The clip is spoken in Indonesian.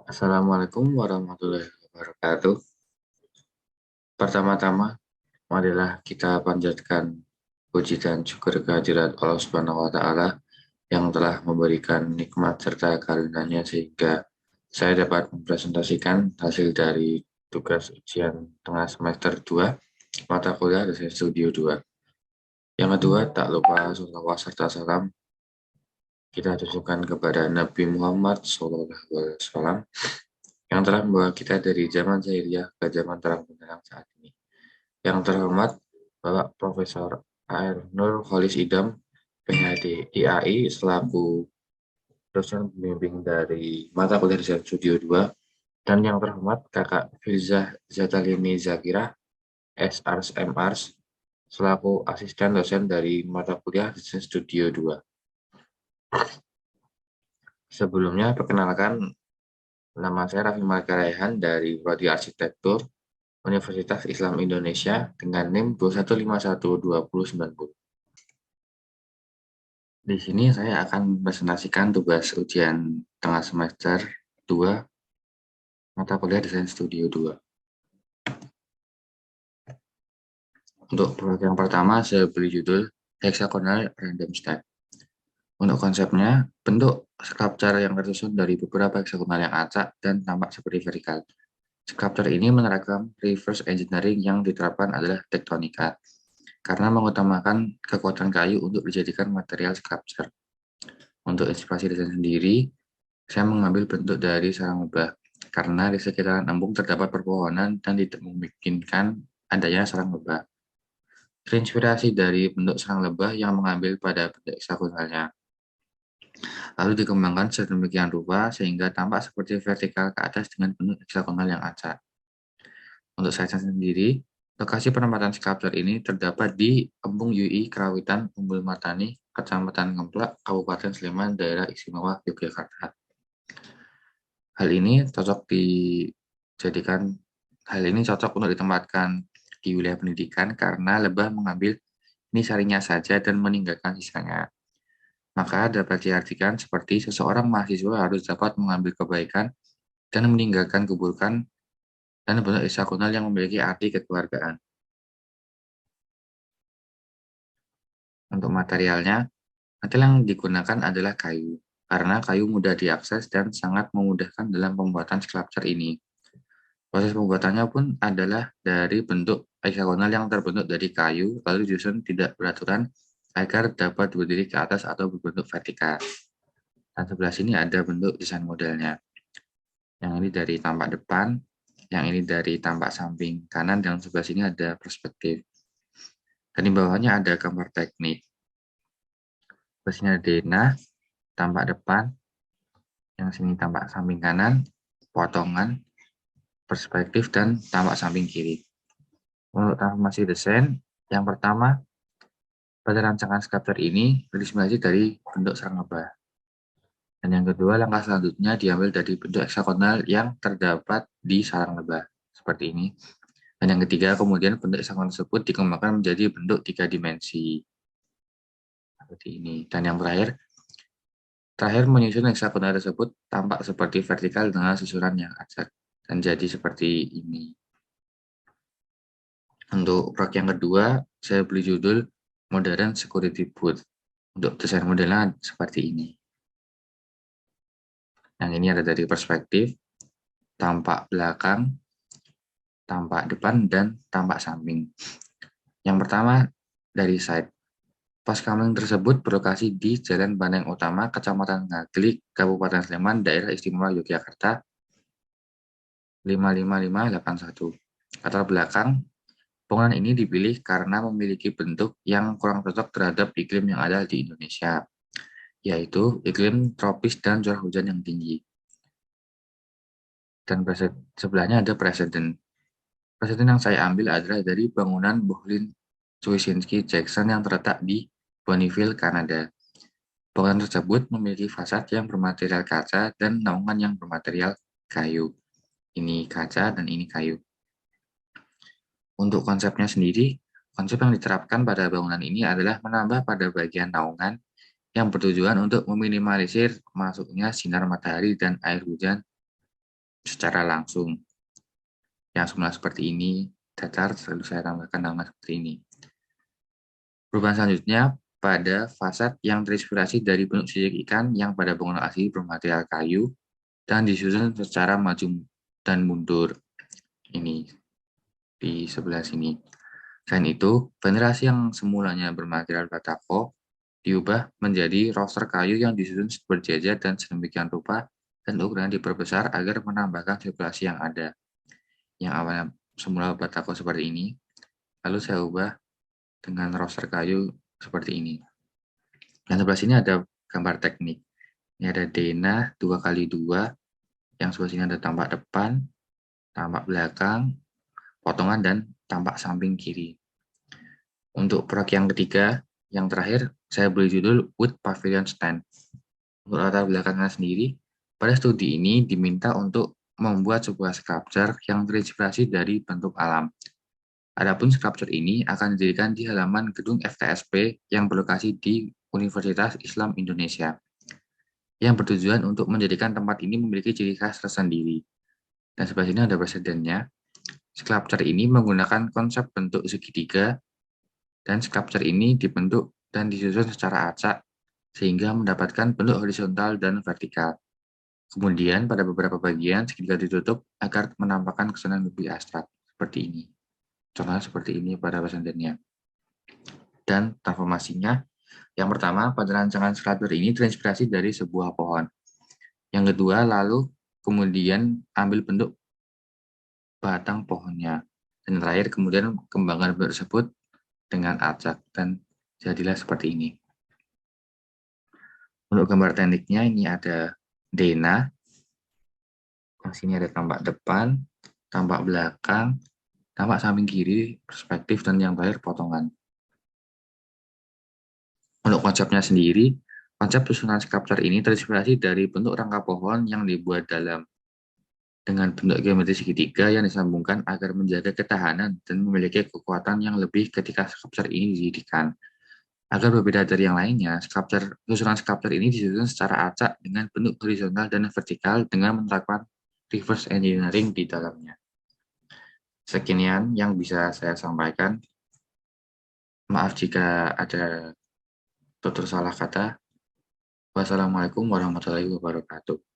Assalamualaikum warahmatullahi wabarakatuh. Pertama-tama, marilah kita panjatkan puji dan syukur kehadirat Allah Subhanahu wa Ta'ala yang telah memberikan nikmat serta karunia-Nya sehingga saya dapat mempresentasikan hasil dari tugas ujian tengah semester 2 mata kuliah Desain Studio 2. Yang kedua, tak lupa sholawat serta salam kita tujukan kepada Nabi Muhammad SAW yang telah membawa kita dari zaman jahiliyah ke zaman terang benderang saat ini. Yang terhormat Bapak Profesor A.R. Nur Kholis Idam, PhD IAI, selaku dosen pembimbing dari mata kuliah Desain Studio 2, dan yang terhormat Kakak Filzah Zatalini Zakira, SARS MARS, selaku asisten dosen dari mata kuliah Desain Studio 2. Sebelumnya, perkenalkan, nama saya Raffi Margaraihan dari Prodi Arsitektur Universitas Islam Indonesia dengan NIM 2151290. Di sini saya akan mempresentasikan tugas ujian tengah semester 2 mata kuliah Desain Studio 2. Untuk proyek yang pertama, saya beri judul Hexagonal Random Stack. Untuk konsepnya, bentuk sculpture yang tersusun dari beberapa heksagonal yang acak dan tampak seperti vertikal. Sculpture ini menerapkan reverse engineering yang diterapkan adalah tektonika, karena mengutamakan kekuatan kayu untuk dijadikan material sculpture. Untuk inspirasi desain sendiri, saya mengambil bentuk dari sarang lebah, karena di sekitaran embung terdapat perpohonan dan tidak memungkinkan adanya sarang lebah. Terinspirasi dari bentuk sarang lebah yang mengambil pada bentuk heksagonalnya. Lalu dikembangkan sedemikian rupa sehingga tampak seperti vertikal ke atas dengan bentuk heksagonal yang acak. Untuk saya sendiri, lokasi penempatan sculpture ini terdapat di Embung UI Kerawitan Umbul Matani, Kecamatan Ngemplak, Kabupaten Sleman, Daerah Istimewa Yogyakarta. Hal ini cocok untuk ditempatkan di wilayah pendidikan karena lebah mengambil sarinya saja dan meninggalkan sisanya. Maka dapat diartikan seperti seseorang mahasiswa harus dapat mengambil kebaikan dan meninggalkan keburukan dan bentuk heksagonal yang memiliki arti kekeluargaan. Untuk material yang digunakan adalah kayu, karena kayu mudah diakses dan sangat memudahkan dalam pembuatan sculpture ini. Proses pembuatannya pun adalah dari bentuk heksagonal yang terbentuk dari kayu, lalu disusun tidak beraturan agar dapat berdiri ke atas atau berbentuk vertikal. Dan sebelah sini ada bentuk desain modelnya. Yang ini dari tampak depan, yang ini dari tampak samping kanan, dan sebelah sini ada perspektif. Dan di bawahnya ada gambar teknik. Sebelah sini ada denah, tampak depan, yang sini tampak samping kanan, potongan, perspektif, dan tampak samping kiri. Untuk transformasi desain, yang pertama, pada rancangan sculpture ini terinspirasi dari bentuk sarang lebah. Dan yang kedua, langkah selanjutnya diambil dari bentuk heksagonal yang terdapat di sarang lebah, seperti ini. Dan yang ketiga, kemudian bentuk heksagonal tersebut dikembangkan menjadi bentuk 3 dimensi, seperti ini. Dan yang terakhir menyusun heksagonal tersebut tampak seperti vertikal dengan susunan yang acak, dan jadi seperti ini. Untuk proyek yang kedua, saya beri judul Modern Security Booth. Untuk desain modelnya seperti ini. Yang ini ada dari perspektif, tampak belakang, tampak depan, dan tampak samping. Yang pertama dari side. Pos kamling tersebut berlokasi di Jalan Bandeng Utama, Kecamatan Ngaglik, Kabupaten Sleman, Daerah Istimewa Yogyakarta, 55581. Latar belakang, bangunan ini dipilih karena memiliki bentuk yang kurang cocok terhadap iklim yang ada di Indonesia, yaitu iklim tropis dan curah hujan yang tinggi. Dan sebelahnya ada presiden. Presiden yang saya ambil adalah dari bangunan Bohlin Swisinski Jackson yang terletak di Bonneville, Kanada. Bangunan tersebut memiliki fasad yang bermaterial kaca dan naungan yang bermaterial kayu. Ini kaca dan ini kayu. Untuk konsepnya sendiri, konsep yang diterapkan pada bangunan ini adalah menambah pada bagian naungan yang bertujuan untuk meminimalisir masuknya sinar matahari dan air hujan secara langsung. Yang semula seperti ini, datar, lalu saya tambahkan nama seperti ini. Perubahan selanjutnya pada fasad yang terinspirasi dari bentuk sisik ikan yang pada bangunan asli bermaterial kayu dan disusun secara maju dan mundur. Ini di sebelah sini. Selain itu, ventilasi yang semulanya bermaterial batako diubah menjadi roster kayu yang disusun berjajar dan sedemikian rupa dan ukurannya diperbesar agar menambahkan sirkulasi yang ada. Yang awalnya semula batako seperti ini, lalu saya ubah dengan roster kayu seperti ini. Dan sebelah sini ada gambar teknik. Ini ada denah 2x2, yang sebelah sini ada tampak depan, tampak belakang, potongan, dan tampak samping kiri. Untuk proyek yang ketiga, yang terakhir, saya beri judul Wood Pavilion Stand. Untuk latar belakangnya sendiri, pada studi ini diminta untuk membuat sebuah sculpture yang terinspirasi dari bentuk alam. Adapun sculpture ini akan didirikan di halaman gedung FTSP yang berlokasi di Universitas Islam Indonesia, yang bertujuan untuk menjadikan tempat ini memiliki ciri khas tersendiri. Dan sebelah sini ada presidennya. Sculpture ini menggunakan konsep bentuk segitiga, dan sculpture ini dibentuk dan disusun secara acak, sehingga mendapatkan bentuk horizontal dan vertikal. Kemudian pada beberapa bagian segitiga ditutup agar menampakkan kesan lebih abstrak, seperti ini. Contohnya seperti ini pada presidennya. Dan transformasinya, yang pertama, pada rancangan sculpture ini terinspirasi dari sebuah pohon. Yang kedua, lalu kemudian ambil bentuk batang pohonnya. Dan terakhir, kemudian kembangkan bentuk tersebut dengan acak, dan jadilah seperti ini. Untuk gambar tekniknya, ini ada denah. Di sini ada tampak depan, tampak belakang, tampak samping kiri, perspektif, dan yang terakhir potongan. Untuk konsepnya sendiri, konsep susunan sculpture ini terinspirasi dari bentuk rangka pohon yang dibuat dalam dengan bentuk geometri segitiga yang disambungkan agar menjaga ketahanan dan memiliki kekuatan yang lebih ketika sculpture ini didirikan. Agar berbeda dari yang lainnya, susunan sculpture ini disusun secara acak dengan bentuk horizontal dan vertikal dengan menerapkan reverse engineering di dalamnya. Sekian yang bisa saya sampaikan. Maaf jika ada tutur salah kata. Wassalamualaikum warahmatullahi wabarakatuh.